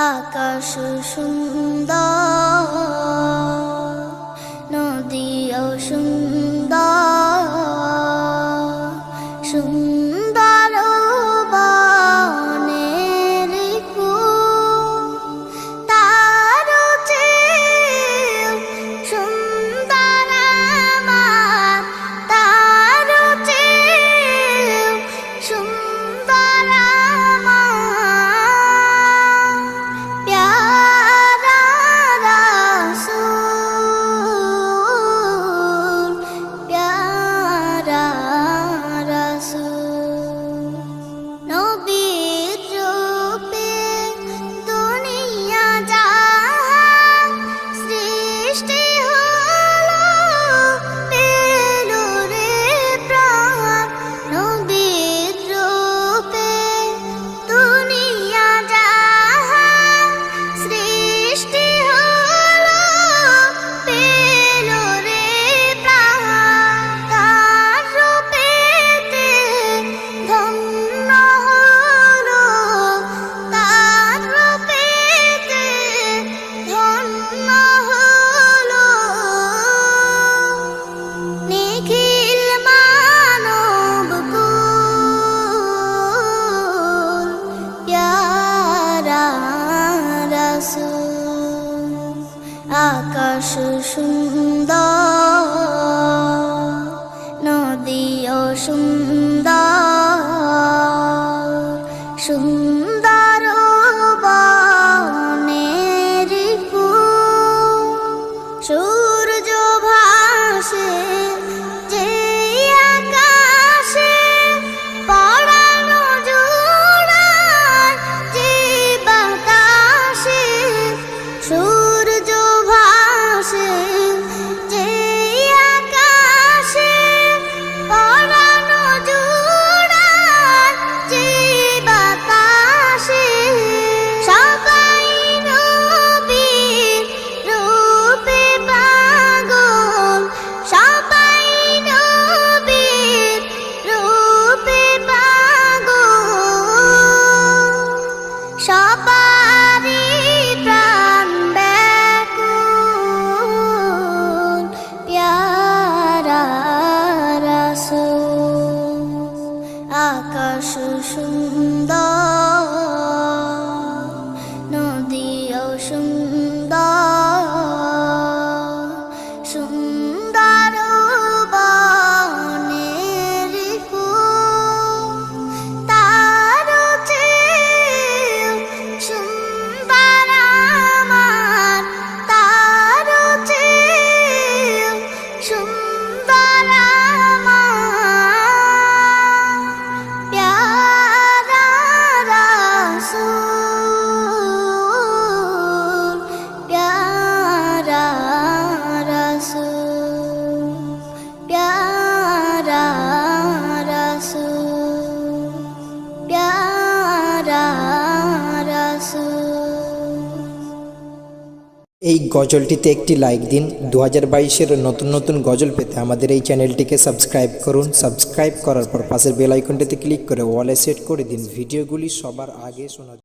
আকাশ সুন্দর, নদীও সুন্দর, সুন্দর বনের ফুল, তার চেয়েও সুন্দর আমার, তার চেয়েও সুন্দর আমার প্যারা রাসূল, প্যারা রাসূল। নবীর রূপে দুনিয়া জাহান সৃষ্টি হলো, পেল রে প্রাণ। নবীর রূপে দুনিয়া জাহান সৃষ্টি হলো, পেল রে প্রাণ। তার রূপেতে ধন্য হলো, তার রূপেতে ধন্য হলো। নিখিল মানব কুল, প্যারা রাসূল। আকাশ সুন্দর, নদীও সুন্দর, সুন্দর বনের ফুল। সূর্য ভাসে যে আকাশে, পরানো জোড়ায় যে বাতাসে। সূর্য ভাসে যে আকাশে, পরানো জোড়ায় যে বাতাসে। সবাই নবীর রূপে পাগল, সবাই নবীর রূপে পাগল। সবারই প্রাণ ব্যাকুল, প্যারা রাসূল। আকাশ সুন্দর, নদীও সুন্দর, সুন্দর বনের ফুল, তার চেয়েও সুন্দর আমার, তার চেয়েও সুন্দর আমার প্যারা রাসূল, প্যারা রাসূল, প্যারা রাসূল, প্যারা রাসূল। এই গজলটিতে একটি লাইক দিন। 2022-এর নতুন নতুন গজল পেতে আমাদের এই চ্যানেলটিকে সাবস্ক্রাইব করুন। সাবস্ক্রাইব করার পর পাশের বেল আইকনটিতে ক্লিক করে ওয়ালে সেট করে দিন, ভিডিওগুলি সবার আগে শোনার